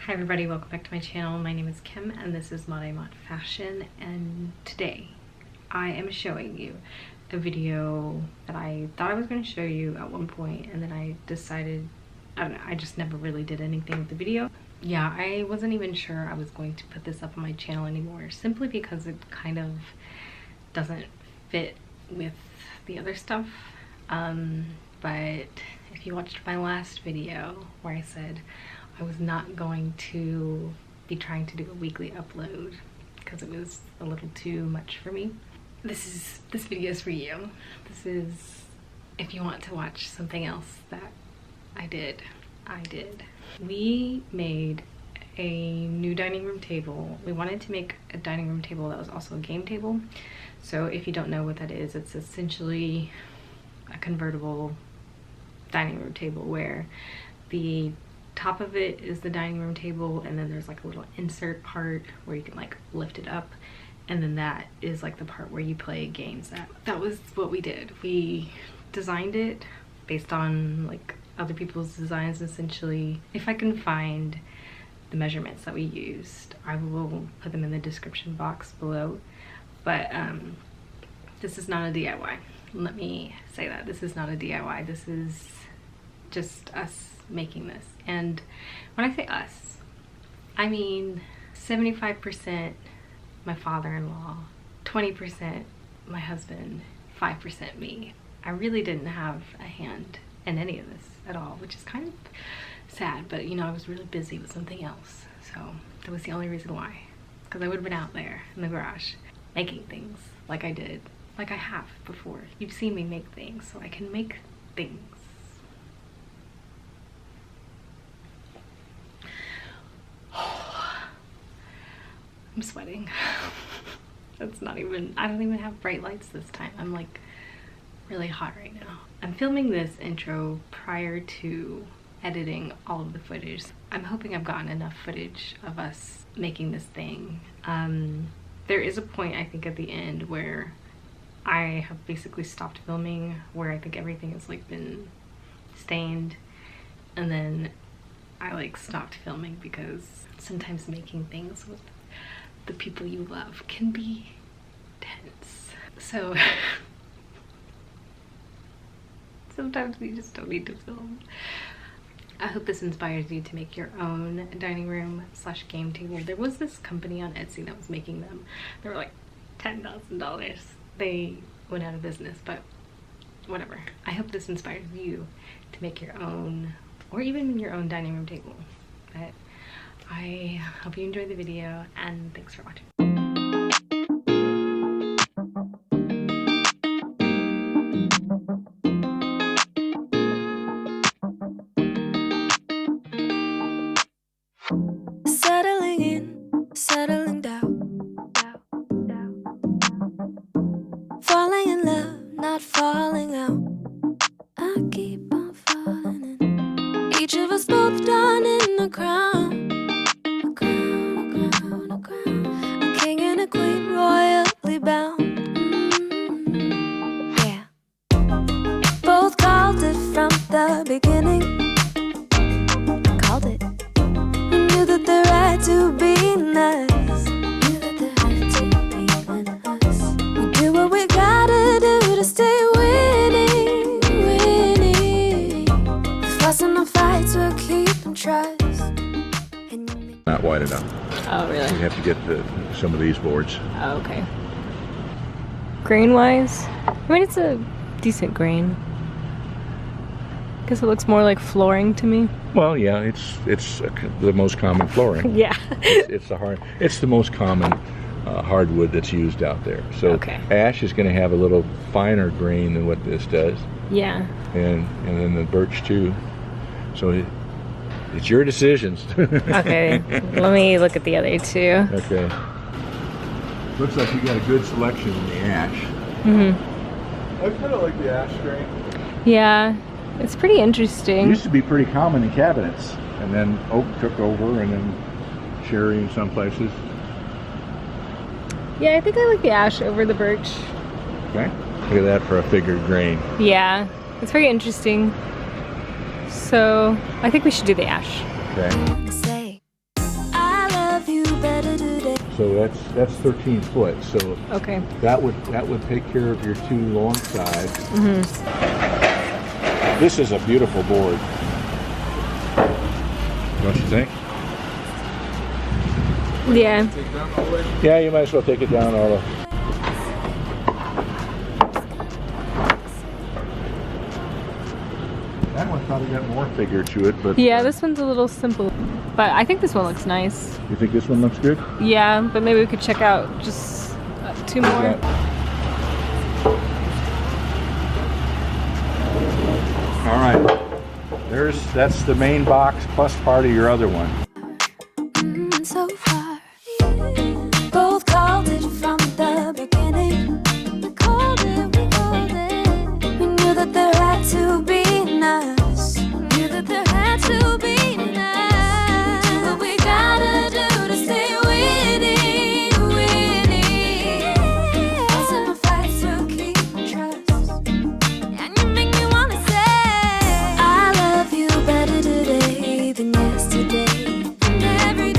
Hi everybody, welcome back to my channel. My name is Kim and this is Mod Fashion, and today I am showing you a video that I thought I was going to show you at one point, and then I decided, I don't know, I just never really did anything with the video. Yeah, I wasn't even sure I was going to put this up on my channel anymore, simply because it kind of doesn't fit with the other stuff. But if you watched my last video where I said I was not going to be trying to do a weekly upload because it was a little too much for me, this video is for you. This is if you want to watch something else that I did. We made a new dining room table. We wanted to make a dining room table that was also a game table. So if you don't know what that is, it's essentially a convertible dining room table where the top of it is the dining room table, and then there's like a little insert part where you can like lift it up, and then that is like the part where you play games at. That was what we did. We designed it based on like other people's designs essentially. If I can find the measurements that we used, I will put them in the description box below. But this is not a DIY. Let me say that. This is not a DIY. This is just us making this. And when I say us, I mean 75% my father-in-law, 20% my husband, 5% me. I really didn't have a hand in any of this at all, which is kind of sad, but you know, I was really busy with something else. So that was the only reason why, because I would have been out there in the garage making things like I did, like I have before. You've seen me make things, so I can make things. I'm sweating. That's not even, I don't even have bright lights this time. I'm like really hot right now. I'm filming this intro prior to editing all of the footage. I'm hoping I've gotten enough footage of us making this thing. There is a point, I think, at the end where I have basically stopped filming, where I think everything has like been stained, and then I like stopped filming because sometimes making things with the people you love can be tense. So sometimes you just don't need to film. I hope this inspires you to make your own dining room / game table. There was this company on Etsy that was making them. They were like $10,000. They went out of business, but whatever. I hope this inspires you to make your own, or even your own dining room table. But I hope you enjoyed the video, and thanks for watching. Settling in, settling down, falling in love, not falling out. I keep on falling in. Each of us both done in the crown. A king and a queen, royally bound. Yeah. Both called it from the beginning. Called it. We knew that the right to be nice. Knew that the right to be us. We do what we gotta do to stay winning. With fuss and the fights, we'll keep them trust. Not wide enough. Oh, really? You have to get some of these boards. Oh, okay. Grain wise, I mean, it's a decent grain. Guess it looks more like flooring to me. Well, yeah, it's the most common flooring. Yeah. it's the most common hardwood that's used out there. So okay. Ash is going to have a little finer grain than what this does. Yeah. And then the birch too. So it's your decisions. Okay, let me look at the other two. Okay. Looks like you got a good selection in the ash. Mm-hmm. I kind of like the ash grain. Yeah, it's pretty It interesting. used to be pretty common in cabinets, and then oak took over, and then cherry in some places. Yeah, I think I like the ash over the birch. Okay. Look at that for a figured grain. Yeah, it's very interesting. So I think we should do the ash. Okay. Say So that's 13 foot. So Okay. that would take care of your two long sides. This is a beautiful board. Don't you think? Yeah. Yeah, you might as well take it down all the. That one probably got more figure to it, but Yeah, this one's a little simple. But I think this one looks nice. You think this one looks good? Yeah, but maybe we could check out just 2 more. Yeah. All right. That's the main box plus part of your other one. So far, both called it from the beginning. We called it, we called it. We knew that there had to be us. Knew that there had to be us. Do what we gotta do to stay winning, winning. Lots of fights will keep trust. And you make me wanna say, I love you better today than yesterday. And every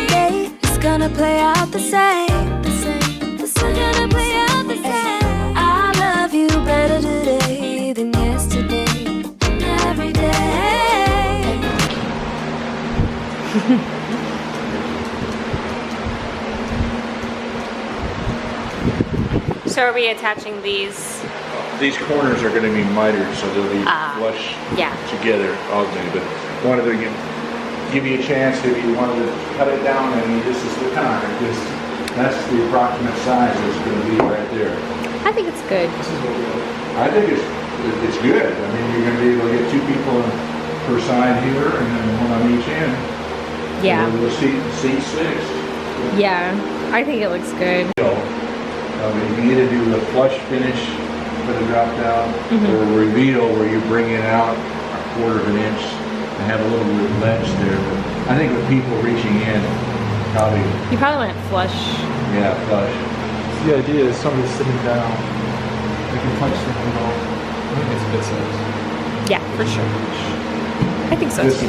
day is gonna play out the same, the same, the same. Gonna play out the same. I love you better today than yesterday. And every day. So are we attaching these? These corners are going to be mitered, so they'll be flush yeah. together, obviously. But wanted to give you a chance if you wanted to cut it down. I mean, this is the time. That's the approximate size it's going to be right there. I think it's good. I think it's good. I mean, you're going to be able to get 2 people per side here, and then one on each end. Yeah. And the seat 6. Yeah, I think it looks good. You can either do the flush finish for the drop down, or a reveal where you bring it out 1/4 of an inch and have a little bit of ledge there. But I think with people reaching in, probably. You probably want it flush. Yeah, flush. The idea is somebody's sitting down, they can punch the middle. I think it's a good size. Yeah, for sure. I think so. This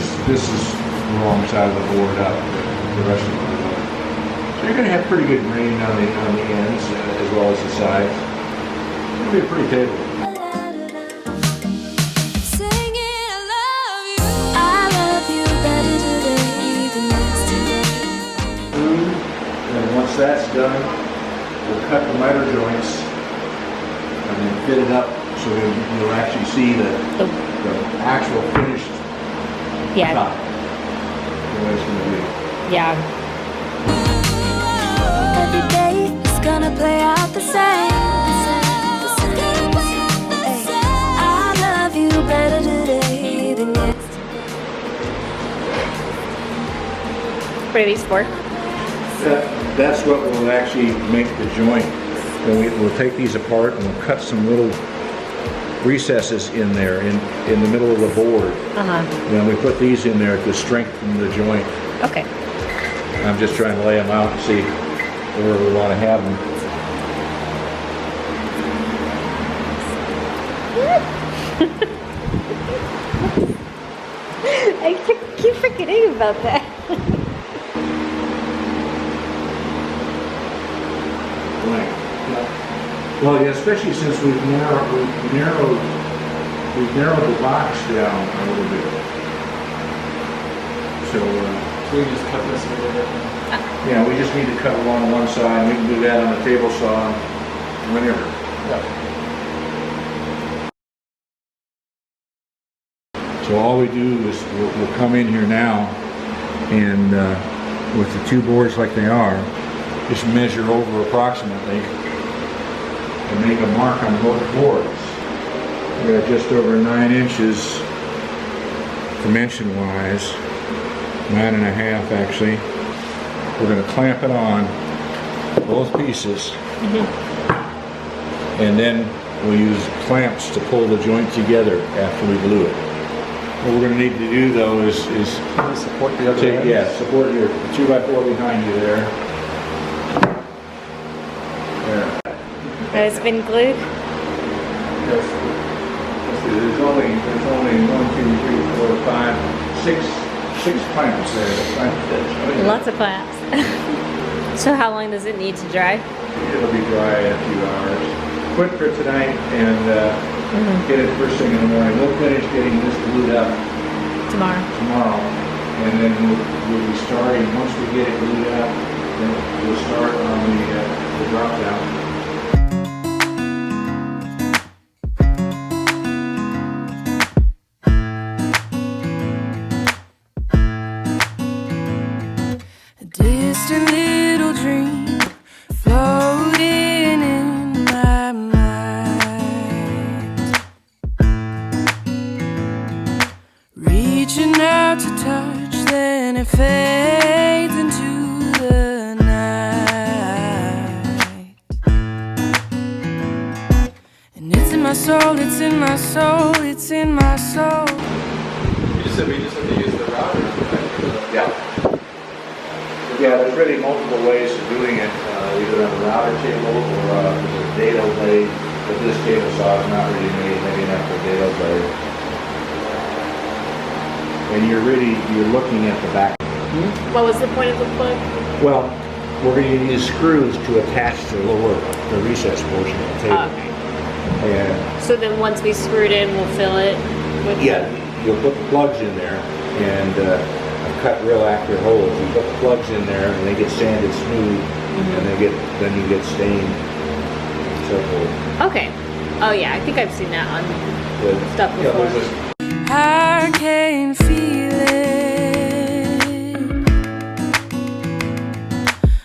is the wrong side of the board up. The rest of the board. So you're going to have pretty good grain on the ends as well as the sides. It'll be a pretty table. Singing, I love you. I love you better today than yesterday. And once that's done, we'll cut the miter joints and then fit it up so you'll actually see the actual finished top. The way it's going to be. Yeah. Every day is gonna play out the same. I love you better today than yesterday. What are these for? That's what will actually make the joint. We'll take these apart and we'll cut some little recesses in there in the middle of the board. Then we put these in there to strengthen the joint. Okay. I'm just trying to lay them out and see where we want to have them. I keep forgetting about that. Right. Yeah. Well, yeah, especially since we've narrowed the box down a little bit. So we just cut this a little bit. yeah, we just need to cut along one side. We can do that on the table saw whenever. Yeah. So all we do is we'll come in here now and with the 2 boards like they are, just measure over approximately and make a mark on both boards. We're at just over 9 inches dimension-wise, 9.5 actually. We're going to clamp it on both pieces, and then we'll use clamps to pull the joint together after we glue it. What we're going to need to do though is Support the other end. support your 2x4 behind you there. There. Has it been glued? There's only 1, 2, 3, 4, 5, 6 6 clamps there. Lots of claps. So how long does it need to dry? It'll be dry in a few hours. Quit for tonight and get it first thing in the morning. We'll finish getting this glued up Tomorrow. and then we'll be starting, once we get it glued up, then we'll start on the drop down. Distant little dream floating in my mind, reaching out to touch, then it fades into the night. And it's in my soul, it's in my soul, it's in my soul. You just said we just have to use the router, right? Yeah. Yeah, there's really multiple ways of doing it, either on a router table or there's a dado blade, but this table saw is not really made heavy enough for dado blade. And you're looking at the back. What was the point of the plug? Well, we're going to use screws to attach the recess portion of the table. And So then once we screw it in, we'll fill it with yeah, you'll put the plugs in there, and I've cut real accurate holes. You put the plugs in there, and they get sanded smooth, and then you get stained, and so forth. Okay. Oh yeah, I think I've seen that on stuff Yeah, before. there's a- I can feel it.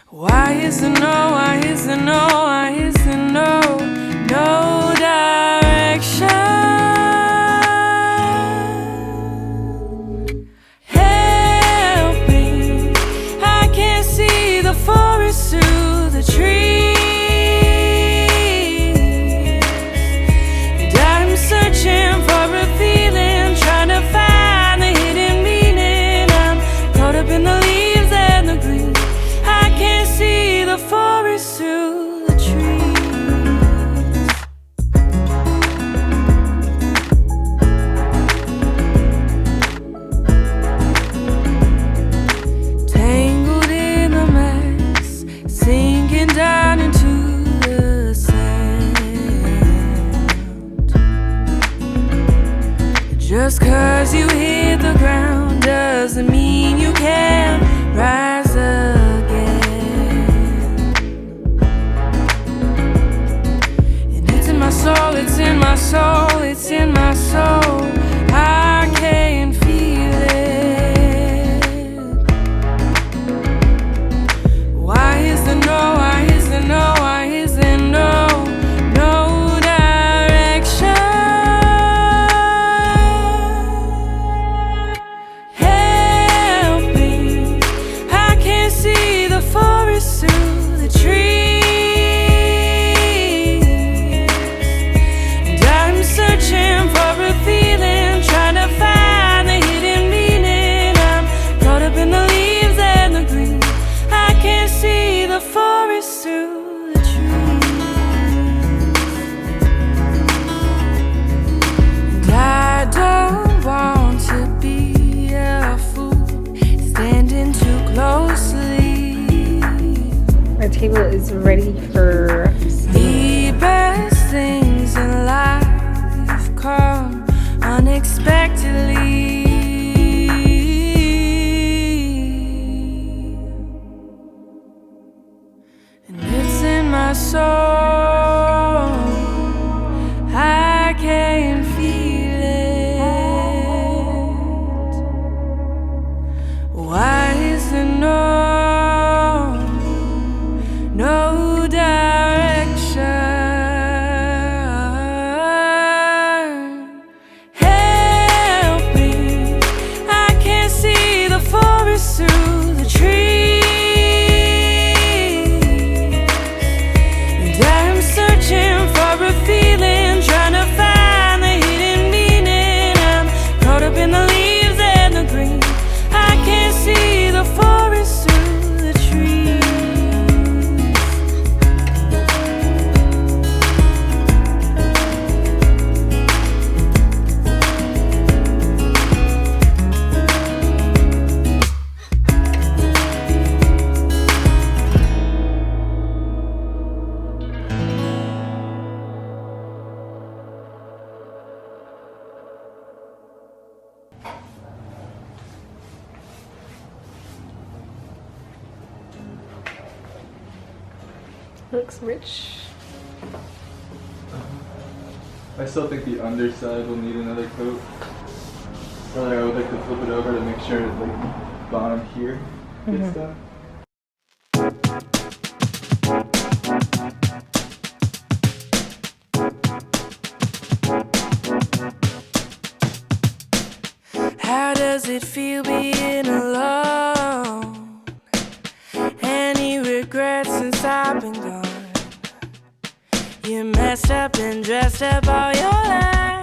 Why is the no? Why is the no? Why is the no? No direction. Help me. I can't see the forest through the trees. And I'm searching for a feeling, trying to find the hidden meaning. I'm caught up in the leaves and the green. I can't see the forest through the trees. Tangled in the mess, sinking down into the sand. Just 'cause you hit the ground doesn't mean you can't rise again. And it's in my soul, it's in my soul, it's in my soul. I can feel it. Why is the no? Why is the no? Why is the no? No direction. Help me. I can't see the forest through the trees. And I'm searching for a feeling, trying to find the hidden meaning. I'm caught up in the leaves and the green. I can't see the forest through the trees. And I don't want to be a fool, standing too closely. Our table is ready for The best things in life come unexpectedly. And it's in my soul. I can feel it. Why is there no direction? Help me. I can't see the forest through the trees. And I'm searching for a feeling, trying to find the hidden meaning. I'm caught up in the leaves and the green. I can't see the forest through the trees. Looks rich. I still think the underside will need another coat. Or I would like to flip it over to make sure like bottom here gets done. How does it feel being alone? Any regrets since I've been gone? You messed up and dressed up all your lies.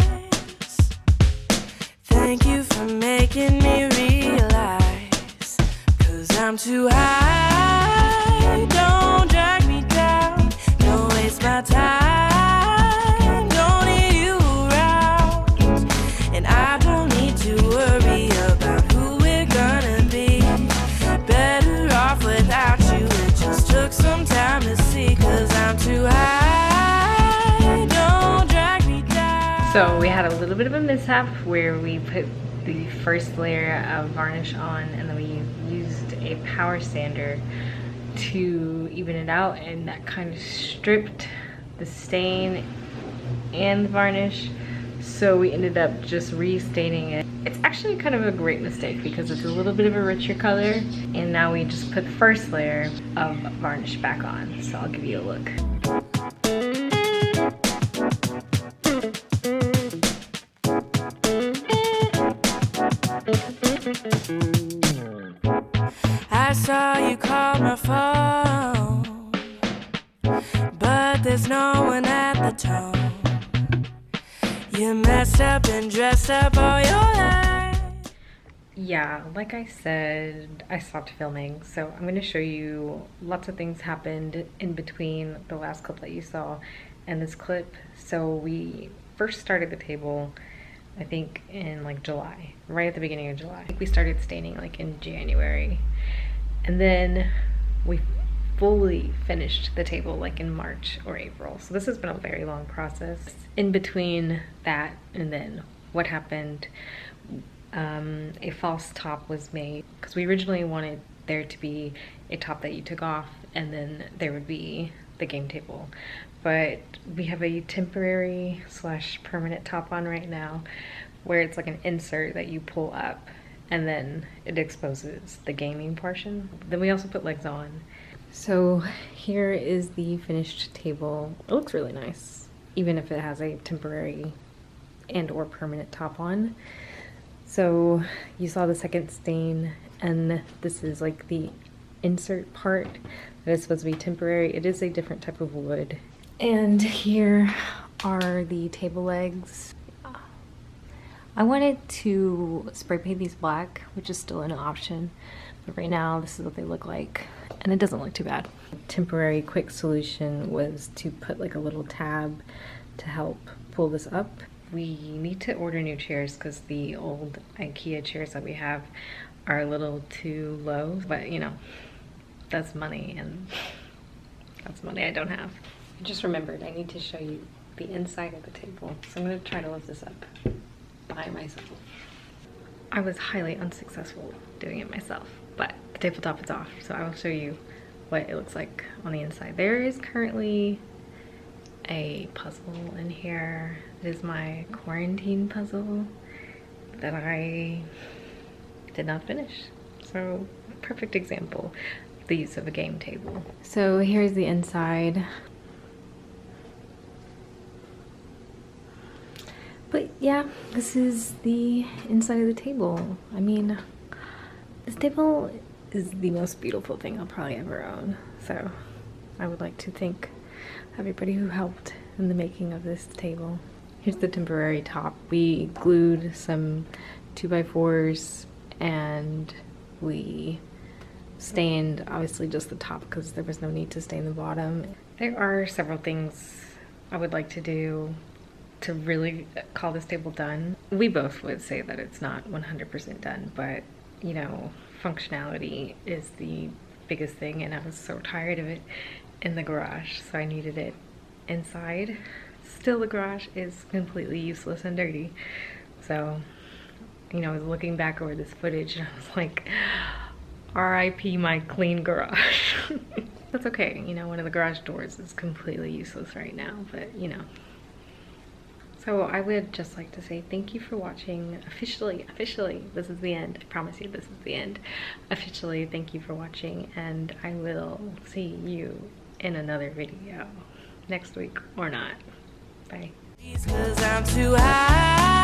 Thank you for making me realize, 'cause I'm too high. Don't drag me down, don't waste my time. Don't need you around, and I don't need to worry about who we're gonna be. Better off without you, it just took some time to see, 'cause I'm too high. Don't drag me down. So we had a little bit of a mishap where we put the first layer of varnish on and then we used a power sander to even it out, and that kind of stripped the stain and the varnish. So we ended up just restaining it. It's actually kind of a great mistake because it's a little bit of a richer color, and now we just put the first layer of varnish back on. So I'll give you a look. I saw you call my phone, but there's no one at the tone. You messed up and dressed up all your life. Yeah, like I said, I stopped filming, so I'm going to show you lots of things happened in between the last clip that you saw and this clip. So we first started the table, I think in like July, right at the beginning of July. We started staining like in January, and then we fully finished the table like in March or April. So this has been a very long process. In between that and then what happened, a false top was made because we originally wanted there to be a top that you took off and then there would be the game table, but we have a temporary / permanent top on right now where it's like an insert that you pull up and then it exposes the gaming portion. Then we also put legs on. So here is the finished table. It looks really nice, even if it has a temporary and or permanent top on. So you saw the second stain, and this is like the insert part that is supposed to be temporary. It is a different type of wood. And here are the table legs. I wanted to spray paint these black, which is still an option, but right now this is what they look like, and it doesn't look too bad. Temporary quick solution was to put like a little tab to help pull this up. We need to order new chairs because the old Ikea chairs that we have are a little too low, but you know, that's money, and that's money I don't have. I just remembered I need to show you the inside of the table, so I'm going to try to lift this up by myself. I was highly unsuccessful doing it myself, but the tabletop is off, so I will show you what it looks like on the inside. There is currently a puzzle in here. It is my quarantine puzzle that I did not finish. So, perfect example of the use of a game table. So here's the inside. But yeah, this is the inside of the table. I mean, this table is the most beautiful thing I'll probably ever own. So I would like to thank everybody who helped in the making of this table. Here's the temporary top. We glued some 2x4s and we stained obviously just the top because there was no need to stain the bottom. There are several things I would like to do to really call this table done. We both would say that it's not 100% done, but you know, functionality is the biggest thing, and I was so tired of it in the garage, so I needed it inside. Still, the garage is completely useless and dirty. So, you know, I was looking back over this footage and I was like, RIP my clean garage. That's okay, you know, one of the garage doors is completely useless right now, but you know. So I would just like to say thank you for watching. Officially, this is the end. I promise you this is the end. Officially, thank you for watching, and I will see you in another video next week or not. Bye. 'Cause I'm too high.